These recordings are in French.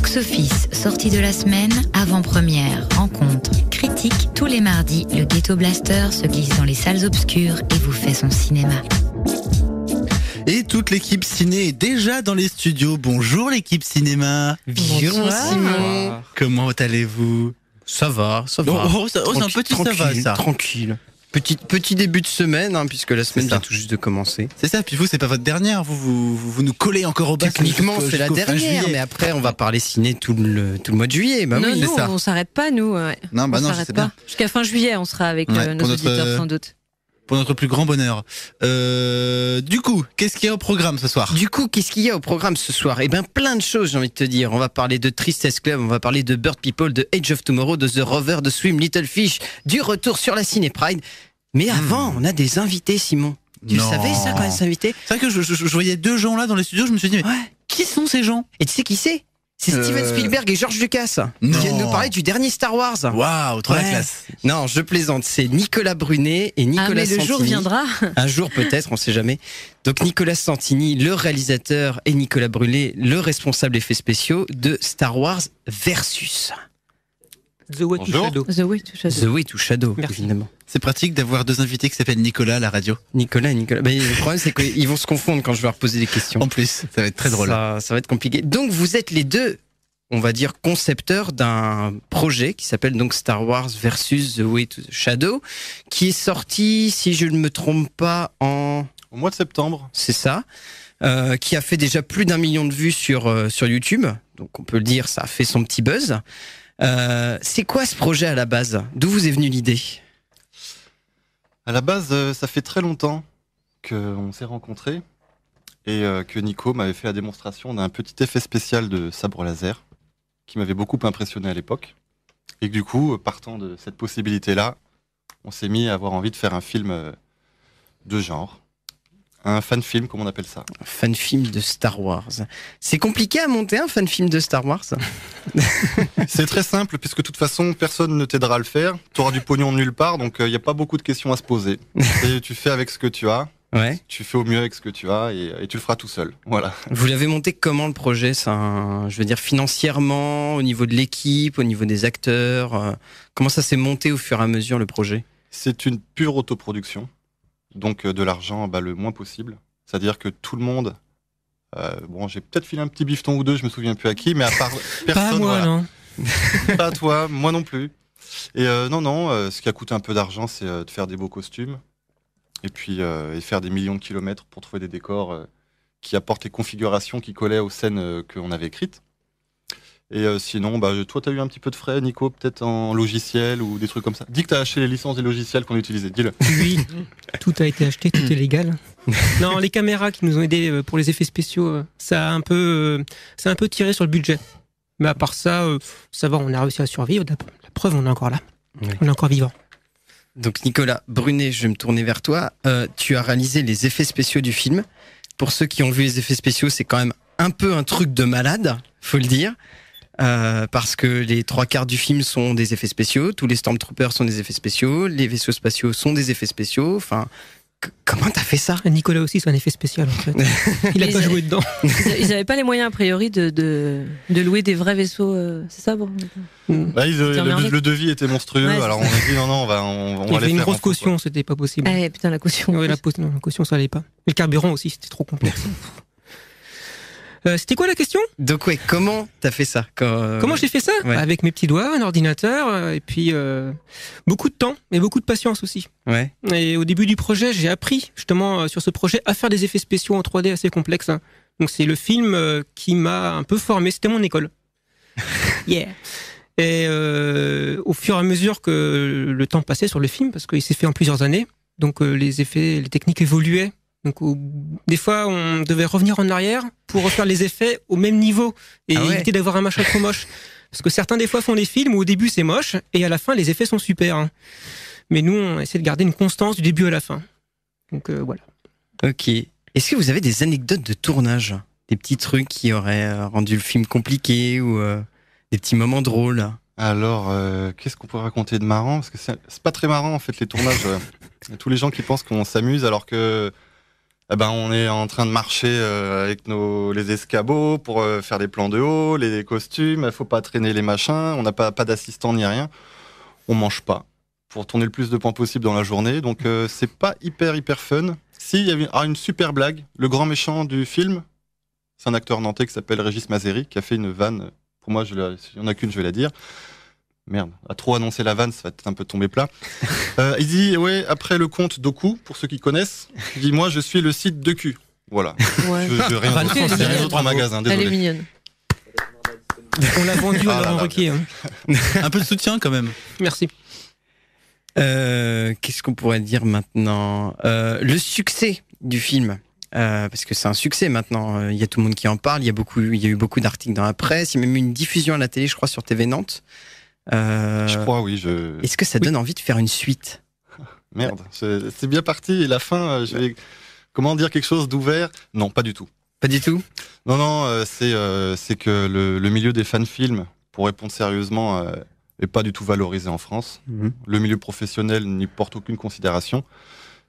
Box-office, sortie de la semaine, avant-première, rencontre, critique. Tous les mardis, le Ghetto Blaster se glisse dans les salles obscures et vous fait son cinéma. Et toute l'équipe ciné est déjà dans les studios. Bonjour l'équipe cinéma. Bonjour Simon. Comment allez-vous ? Ça va. C'est un petit ça va, ça. Tranquille. Petit début de semaine, puisque la semaine vient tout juste de commencer. C'est ça, puis vous, c'est pas votre dernière, vous nous collez encore au bas. Techniquement, c'est la dernière, mais après, on va parler ciné tout le mois de juillet. Non, oui, c'est ça. On s'arrête pas, nous. Ouais. Non, on non, c'est bien. Jusqu'à fin juillet, on sera avec nos auditeurs, sans doute. Pour notre plus grand bonheur. Du coup, qu'est-ce qu'il y a au programme ce soir ? Eh bien, plein de choses, j'ai envie de te dire. On va parler de Tristesse Club, on va parler de Bird People, de Age of Tomorrow, de The Rover, de Swim Little Fish, du retour sur la Ciné Pride. Mais avant, on a des invités, Simon. Tu le savais, ça, quand même, ces invités ? C'est vrai que je voyais deux gens là dans les studios, je me suis dit, mais qui sont ces gens ? Et tu sais qui c'est ? C'est Steven Spielberg et George Lucas qui viennent nous parler du dernier Star Wars. Waouh, trop la classe. Non, je plaisante. C'est Nicolas Brunet et Nicolas Santini. Le jour viendra. Un jour peut-être, on sait jamais. Donc Nicolas Santini, le réalisateur, et Nicolas Brunet, le responsable effets spéciaux de Star Wars Versus. The Way to Shadow. The Way to Shadow, évidemment. C'est pratique d'avoir deux invités qui s'appellent Nicolas à la radio. Nicolas. Mais le problème, c'est qu'ils vont se confondre quand je vais leur poser des questions. En plus, ça va être très drôle. Ça va être compliqué. Donc, vous êtes les deux, on va dire, concepteurs d'un projet qui s'appelle donc Star Wars versus The Way to Shadow, qui est sorti, si je ne me trompe pas, au mois de septembre. C'est ça. Qui a fait déjà plus d'1 million de vues sur YouTube. Donc, on peut le dire, ça a fait son petit buzz. C'est quoi ce projet à la base ? D'où vous est venue l'idée ? À la base, ça fait très longtemps qu'on s'est rencontrés et que Nico m'avait fait la démonstration d'un petit effet spécial de sabre laser qui m'avait beaucoup impressionné à l'époque. Et que du coup, partant de cette possibilité-là, on s'est mis à avoir envie de faire un film de genre. Un fan-film, comme on appelle ça. Un fan-film de Star Wars. C'est compliqué à monter un fan-film de Star Wars ? C'est très simple, puisque de toute façon, personne ne t'aidera à le faire. Tu auras du pognon de nulle part, donc il n'y a pas beaucoup de questions à se poser. Et tu fais avec ce que tu as. Ouais. Tu fais au mieux avec ce que tu as et tu le feras tout seul. Voilà. Vous l'avez monté comment le projet ? Je veux dire financièrement, au niveau de l'équipe, au niveau des acteurs. Comment ça s'est monté au fur et à mesure le projet ? C'est une pure autoproduction. Donc de l'argent le moins possible. C'est-à-dire que tout le monde... j'ai peut-être filé un petit bifton ou deux, je me souviens plus à qui, mais à part personne... Pas moi, non. Pas à toi, moi non plus. Et ce qui a coûté un peu d'argent, c'est de faire des beaux costumes. Et puis et faire des millions de kilomètres pour trouver des décors qui apportent les configurations qui collaient aux scènes qu'on avait écrites. Et sinon, toi, t'as eu un petit peu de frais, Nico, peut-être en logiciel ou des trucs comme ça. Dis que t'as acheté les licences des logiciels qu'on utilisait, dis-le. Oui, tout a été acheté, tout est légal. Non, les caméras qui nous ont aidés pour les effets spéciaux, ça a un peu tiré sur le budget. Mais à part ça, ça va, on a réussi à survivre. La preuve, on est encore là. Oui. On est encore vivant. Donc Nicolas Brunet, je vais me tourner vers toi. Tu as réalisé les effets spéciaux du film. Pour ceux qui ont vu les effets spéciaux, c'est quand même un peu un truc de malade, faut le dire. Parce que les 3/4 du film sont des effets spéciaux, tous les Stormtroopers sont des effets spéciaux, les vaisseaux spatiaux sont des effets spéciaux, enfin... Comment t'as fait ça ? Nicolas aussi, c'est un effet spécial en fait. Il a pas joué dedans. Ils n'avaient pas les moyens a priori de louer des vrais vaisseaux, c'est ça bon le devis était monstrueux, alors on a dit non, on va les faire. Il y avait une grosse caution, c'était pas possible. Ah putain, la caution. Oui, la caution, ça allait pas. Et le carburant aussi, c'était trop complexe. C'était quoi la question ? Donc comment t'as fait ça ? Comment j'ai fait ça ? Avec mes petits doigts, un ordinateur, et puis beaucoup de temps, mais beaucoup de patience aussi. Ouais. Et au début du projet, j'ai appris justement sur ce projet à faire des effets spéciaux en 3D assez complexes. Donc c'est le film qui m'a un peu formé, c'était mon école. Yeah. Et au fur et à mesure que le temps passait sur le film, parce qu'il s'est fait en plusieurs années, donc les effets, les techniques évoluaient. Donc des fois, on devait revenir en arrière pour refaire les effets au même niveau et éviter d'avoir un machin trop moche. Parce que certains des fois font des films où au début c'est moche et à la fin les effets sont super. Mais nous, on essaie de garder une constance du début à la fin. Donc voilà. Ok. Est-ce que vous avez des anecdotes de tournage ? Des petits trucs qui auraient rendu le film compliqué ou des petits moments drôles ? Alors, qu'est-ce qu'on pourrait raconter de marrant ? Parce que c'est pas très marrant en fait les tournages. Tous les gens qui pensent qu'on s'amuse alors que on est en train de marcher avec les escabeaux pour faire des plans de haut, les costumes. Il faut pas traîner les machins. On n'a pas d'assistant ni rien. On mange pas pour tourner le plus de points possible dans la journée. Donc c'est pas hyper fun. Si, il y avait une super blague. Le grand méchant du film, c'est un acteur nantais qui s'appelle Régis Mazeri, qui a fait une vanne. Pour moi, s'il y en a qu'une, je vais la dire. Merde, à trop annoncer la vanne, ça va peut-être un peu tomber plat. Il dit, ouais, après le compte Doku, pour ceux qui connaissent, il dit, moi, je suis le site de cul. Voilà. Ouais. Je rien d'autre en magasin, Elle est désolé. mignonne. On l'a vendu à Ah là Laurent là. Ruquier. Hein. Un peu de soutien quand même. Merci. Qu'est-ce qu'on pourrait dire maintenant? Le succès du film. Parce que c'est un succès maintenant. Il y a tout le monde qui en parle. Il y a eu beaucoup d'articles dans la presse. Il y a même eu une diffusion à la télé, je crois, sur TV Nantes. Je crois, oui. Est-ce que ça donne envie de faire une suite? Merde, c'est bien parti. Et la fin, je vais, comment dire, quelque chose d'ouvert? Non, pas du tout. Pas du tout. Non, c'est que le milieu des fan-films, pour répondre sérieusement, est pas du tout valorisé en France. Le milieu professionnel n'y porte aucune considération.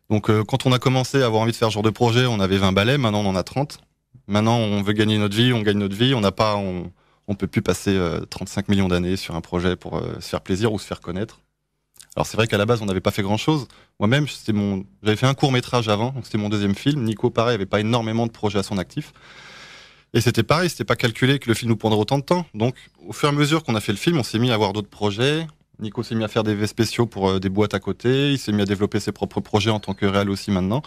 Donc, quand on a commencé à avoir envie de faire ce genre de projet, on avait 20 balais, maintenant on en a 30. Maintenant, on veut gagner notre vie, on gagne notre vie, on peut plus passer 35 millions d'années sur un projet pour se faire plaisir ou se faire connaître. Alors c'est vrai qu'à la base, on n'avait pas fait grand-chose. Moi-même, j'avais fait un court-métrage avant, donc c'était mon deuxième film. Nico, pareil, avait pas énormément de projets à son actif. Et c'était pareil, c'était pas calculé que le film nous prendrait autant de temps. Donc, au fur et à mesure qu'on a fait le film, on s'est mis à avoir d'autres projets. Nico s'est mis à faire des effets spéciaux pour des boîtes à côté. Il s'est mis à développer ses propres projets en tant que réal aussi maintenant.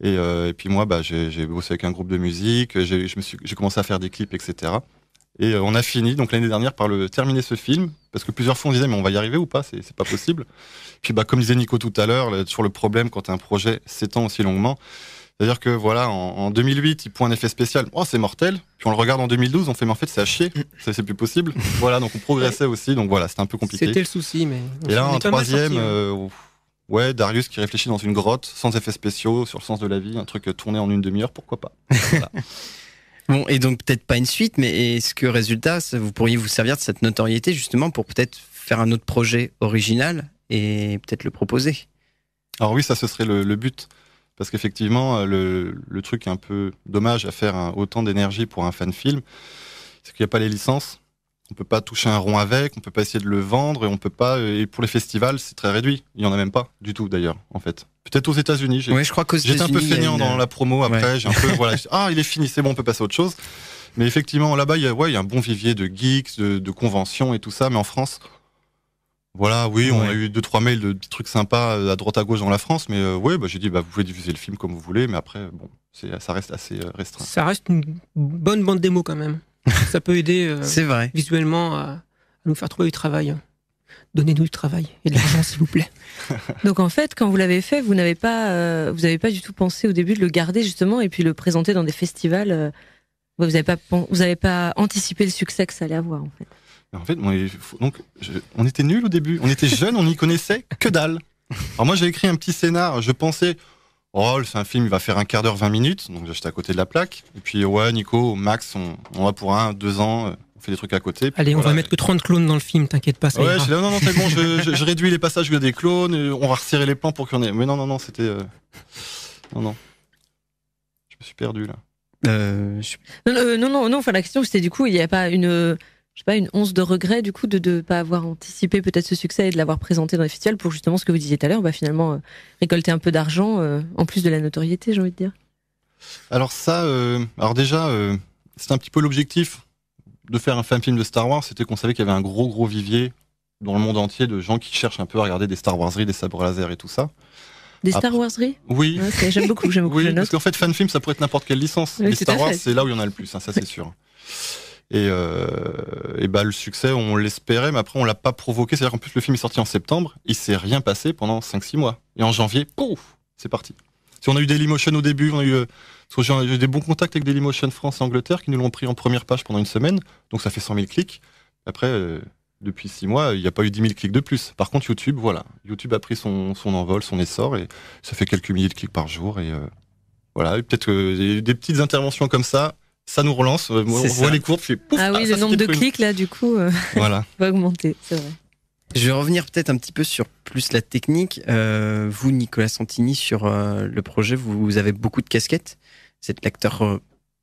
Et puis moi, j'ai bossé avec un groupe de musique. J'ai commencé à faire des clips, etc. Et on a fini donc l'année dernière par terminer ce film, parce que plusieurs fois on disait mais on va y arriver ou pas, c'est pas possible. Puis comme disait Nico tout à l'heure, sur le problème quand un projet s'étend aussi longuement, c'est-à-dire que voilà, en 2008 il prend un effet spécial, oh c'est mortel, puis on le regarde en 2012, on fait mais en fait c'est à chier, c'est plus possible. Voilà, donc on progressait aussi, donc voilà, c'était un peu compliqué. C'était le souci, mais. Et là on en est pas mal troisième, sorti, Darius qui réfléchit dans une grotte, sans effets spéciaux, sur le sens de la vie, un truc tourné en une demi-heure, pourquoi pas. Voilà. Bon, et donc peut-être pas une suite, mais est-ce que résultat, vous pourriez vous servir de cette notoriété justement pour peut-être faire un autre projet original et peut-être le proposer? Alors oui, ça ce serait le but. Parce qu'effectivement, le truc un peu dommage à faire autant d'énergie pour un fan film, c'est qu'il n'y a pas les licences. On peut pas toucher un rond avec, on peut pas essayer de le vendre, et on peut pas. Et pour les festivals, c'est très réduit. Il y en a même pas du tout d'ailleurs, en fait. Peut-être aux États-Unis. Ouais, je crois qu'aux J'étais un peu États-Unis, feignant dans la promo. Après, j'ai un peu il est fini, c'est bon, on peut passer à autre chose. Mais effectivement, là-bas, il y a un bon vivier de geeks, de conventions et tout ça. Mais en France, voilà, oui, on a eu 2-3 mails de petits trucs sympas à droite à gauche dans la France. Mais j'ai dit, vous pouvez diffuser le film comme vous voulez. Mais après, bon, ça reste assez restreint. Ça reste une bonne bande démo quand même. Ça peut aider c'est vrai. visuellement à nous faire trouver du travail. Donnez-nous du travail et de l'argent, s'il vous plaît. Donc en fait, quand vous l'avez fait, vous n'avez pas du tout pensé au début de le garder justement et puis le présenter dans des festivals. Vous n'avez pas anticipé le succès que ça allait avoir en fait. En fait, on était nuls au début. On était jeunes, on n'y connaissait que dalle. Alors moi, j'ai écrit un petit scénar. Je pensais, c'est un film, il va faire un quart d'heure, 20 minutes. Donc j'étais à côté de la plaque. Et puis Nico, Max, on va pour 1-2 ans. On fait des trucs à côté. Puis, allez, on va mettre que 30 clones dans le film, t'inquiète pas. Ça ira. Je dis, non, c'est bon, je réduis les passages où il y a des clones, on va resserrer les plans pour qu'il y en ait. Mais non, c'était... Non. Je me suis perdu, là. Non, enfin la question c'était du coup, il n'y a pas une once de regret du coup de ne pas avoir anticipé peut-être ce succès et de l'avoir présenté dans les festivals pour justement ce que vous disiez tout à l'heure, finalement récolter un peu d'argent en plus de la notoriété, j'ai envie de dire. Alors ça, déjà, c'est un petit peu l'objectif de faire un fan film de Star Wars, c'était qu'on savait qu'il y avait un gros vivier dans le monde entier de gens qui cherchent un peu à regarder des Star Warseries, des sabres laser et tout ça. Des Star Warseries ? Oui. Ouais, j'aime beaucoup, oui, je note. parce qu'en fait, fan film, ça pourrait être n'importe quelle licence. Oui, les Star Wars, fait. c'est là où il y en a le plus, ça c'est sûr. Et le succès, on l'espérait, mais après, on l'a pas provoqué. C'est-à-dire qu'en plus, le film est sorti en septembre, il s'est rien passé pendant 5-6 mois. Et en janvier, pouf, c'est parti. Si on a eu Dailymotion au début, on a eu j'ai eu des bons contacts avec Dailymotion France et Angleterre qui nous l'ont pris en première page pendant une semaine, donc ça fait 100 000 clics. Après, depuis 6 mois, il n'y a pas eu 10 000 clics de plus. Par contre, YouTube, YouTube a pris son envol, son essor, et ça fait quelques milliers de clics par jour. Et voilà, et peut-être des petites interventions comme ça nous relance. On voit les courbes, puis pouf. Ah oui, le nombre de clics là, du coup, voilà. va augmenter, c'est vrai. Je vais revenir peut-être un petit peu sur plus la technique. Vous, Nicolas Santini, sur le projet, vous avez beaucoup de casquettes. Vous êtes l'acteur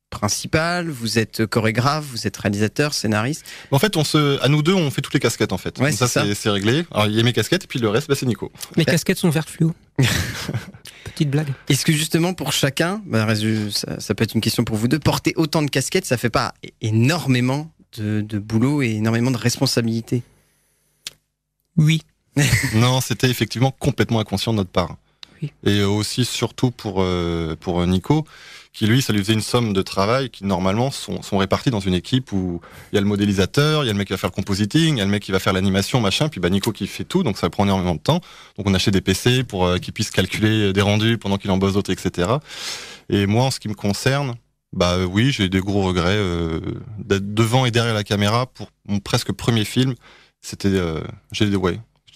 principal, vous êtes chorégraphe, vous êtes réalisateur, scénariste. En fait, à nous deux, on fait toutes les casquettes en fait. Ouais, donc ça, c'est réglé. Alors il y a mes casquettes et puis le reste, c'est Nico. Mes casquettes sont vertes fluo. Petite blague. Est-ce que justement pour chacun, ça peut être une question pour vous deux, porter autant de casquettes, ça fait pas énormément de boulot et énormément de responsabilités? Oui. Non, c'était effectivement complètement inconscient de notre part. Oui. Et aussi surtout pour Nico, qui lui, ça lui faisait une somme de travail qui normalement sont répartis dans une équipe où il y a le modélisateur, il y a le mec qui va faire le compositing, il y a le mec qui va faire l'animation, machin, puis Nico qui fait tout, donc ça prend énormément de temps. Donc on achetait des PC pour qu'il puisse calculer des rendus pendant qu'il en bosse d'autres, etc. Et moi, en ce qui me concerne, oui, j'ai des gros regrets d'être devant et derrière la caméra pour mon presque premier film. C'était,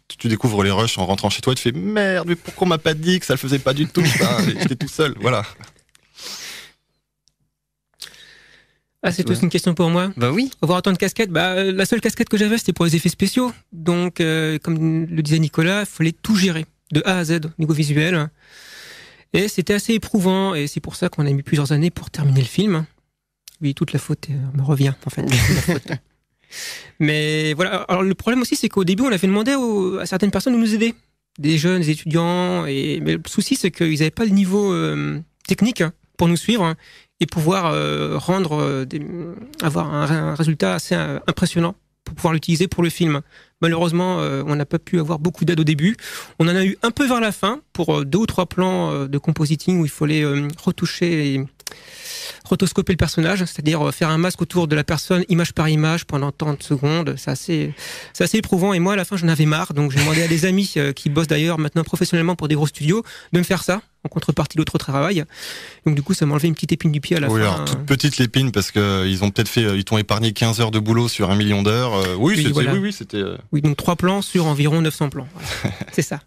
tu découvres les rushs en rentrant chez toi, tu fais merde, mais pourquoi on m'a pas dit que ça le faisait pas du tout, ça, j'étais tout seul, voilà. Ah, c'est tous une question pour moi. Bah oui. Avoir autant de casquettes, la seule casquette que j'avais, c'était pour les effets spéciaux. Donc, comme le disait Nicolas, il fallait tout gérer, de A à Z, au niveau visuel. Et c'était assez éprouvant, et c'est pour ça qu'on a mis plusieurs années pour terminer le film. Oui, toute la faute me revient, en fait. Mais voilà, alors le problème aussi, c'est qu'au début, on avait demandé à certaines personnes de nous aider. Des jeunes, des étudiants, mais le souci, c'est qu'ils n'avaient pas le niveau technique pour nous suivre et pouvoir avoir un résultat assez impressionnant pour pouvoir l'utiliser pour le film. Malheureusement, on n'a pas pu avoir beaucoup d'aide au début. On en a eu un peu vers la fin pour 2 ou 3 plans de compositing où il fallait retoucher et rotoscoper le personnage, c'est-à-dire faire un masque autour de la personne, image par image, pendant tant de secondes. C'est assez éprouvant. Et moi, à la fin, j'en avais marre. Donc, j'ai demandé à des amis qui bossent d'ailleurs maintenant professionnellement pour des gros studios de me faire ça, en contrepartie d'autres travail. Donc, du coup, ça m'a enlevé une petite épine du pied à la fin. Oui, alors, toute petite l'épine, parce qu'ils ont peut-être ils t'ont épargné 15 heures de boulot sur 1 million d'heures. Oui, c'était... Oui, donc 3 plans sur environ 900 plans. Voilà. C'est ça.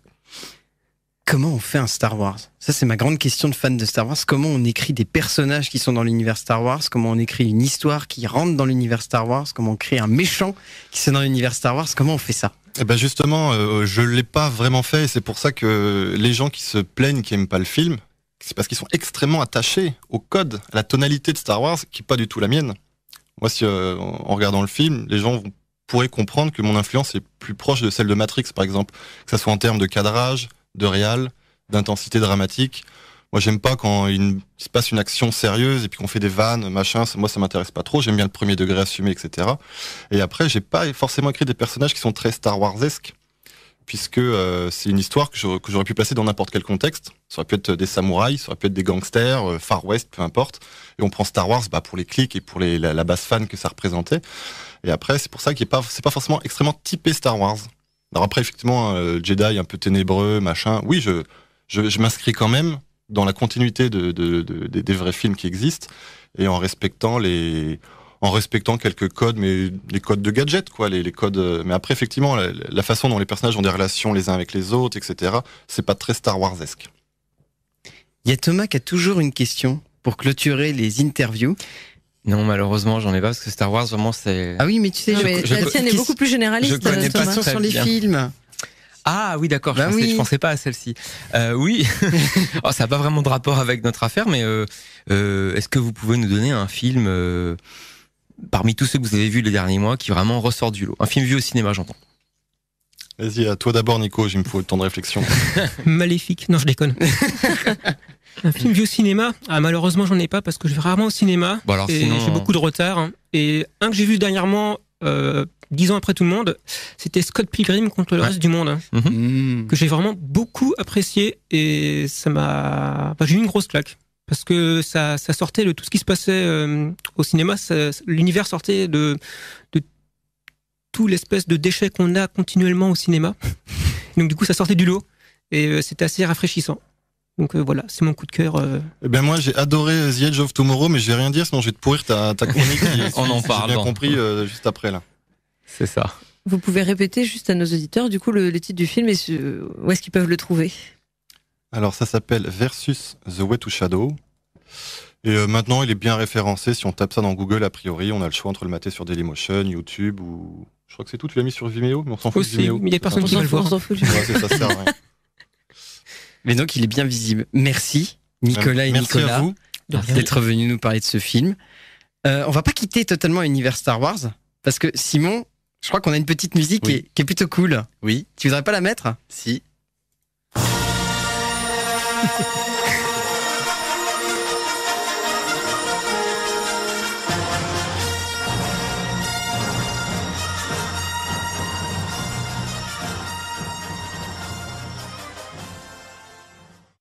Comment on fait un Star Wars? Ça, c'est ma grande question de fan de Star Wars. Comment on écrit des personnages qui sont dans l'univers Star Wars? Comment on écrit une histoire qui rentre dans l'univers Star Wars? Comment on crée un méchant qui est dans l'univers Star Wars? Comment on fait ça? Eh ben justement, je l'ai pas vraiment fait, et c'est pour ça que les gens qui se plaignent, qui aiment pas le film, c'est parce qu'ils sont extrêmement attachés au code, à la tonalité de Star Wars, qui est pas du tout la mienne. Moi, si en regardant le film, les gens pourraient comprendre que mon influence est plus proche de celle de Matrix, par exemple, que ça soit en termes de cadrage, de réal, d'intensité dramatique. Moi, j'aime pas quand il se passe une action sérieuse et puis qu'on fait des vannes, machin. Moi, ça m'intéresse pas trop. J'aime bien le premier degré assumé, etc. Et après, j'ai pas forcément écrit des personnages qui sont très Star Wars-esques, puisque c'est une histoire que j'aurais pu placer dans n'importe quel contexte. Ça aurait pu être des samouraïs, ça aurait pu être des gangsters, Far West, peu importe. Et on prend Star Wars pour les clics et pour la base fan que ça représentait. Et après, c'est pour ça c'est pas forcément extrêmement typé Star Wars. Alors après, effectivement, Jedi un peu ténébreux, machin. Oui, je m'inscris quand même dans la continuité des vrais films qui existent, et en respectant quelques codes, mais les codes de gadgets, quoi, les codes. Mais après, effectivement, la façon dont les personnages ont des relations les uns avec les autres, etc., c'est pas très Star Wars-esque. Il y a Thomas qui a toujours une question pour clôturer les interviews. Non, malheureusement, j'en ai pas, parce que Star Wars, vraiment, c'est... Ah oui, mais tu sais, la tienne est beaucoup plus généraliste. Je connais pas question très sur les bien. films. Ah oui, d'accord, je pensais pas à celle-ci. Oui, oh, ça n'a pas vraiment de rapport avec notre affaire, mais est-ce que vous pouvez nous donner un film parmi tous ceux que vous avez vus les derniers mois qui vraiment ressort du lot? Un film vu au cinéma, j'entends. Vas-y, à toi d'abord, Nico, il me faut le temps de réflexion. Maléfique. Non, je déconne. Un film vu au cinéma? Ah, malheureusement, j'en ai pas parce que je vais rarement au cinéma. Bon, alors, et sinon... j'ai beaucoup de retard. Et un que j'ai vu dernièrement, 10 ans après tout le monde, c'était Scott Pilgrim contre le reste du monde. Que j'ai vraiment beaucoup apprécié, et ça m'a... j'ai eu une grosse claque. Parce que ça sortait de tout ce qui se passait au cinéma. L'univers sortait de tout l'espèce de déchet qu'on a continuellement au cinéma. Donc du coup, ça sortait du lot. Et c'était assez rafraîchissant. Donc voilà, c'est mon coup de cœur. Eh ben moi, j'ai adoré The Edge of Tomorrow, mais je vais rien dire, sinon je vais te pourrir ta chronique. On en parle. J'ai bien compris juste après, là. C'est ça. Vous pouvez répéter juste à nos auditeurs, du coup, le titre du film et où est-ce qu'ils peuvent le trouver? Alors, ça s'appelle Versus The Way to Shadow. Et maintenant, il est bien référencé. Si on tape ça dans Google, a priori, on a le choix entre le mater sur Dailymotion, YouTube ou Je crois que c'est tout. Tu l'as mis sur Vimeo, mais on s'en fout de Aussi, Vimeo. mais il y a personne qui va le voir. On s'en fout. Ouais, ça sert à rien. Mais donc, il est bien visible. Merci, Nicolas et Merci Nicolas, à vous. d'être venus nous parler de ce film. On va pas quitter totalement l'univers Star Wars, parce que Simon, je crois qu'on a une petite musique qui est plutôt cool. Oui. Tu voudrais pas la mettre ? Si.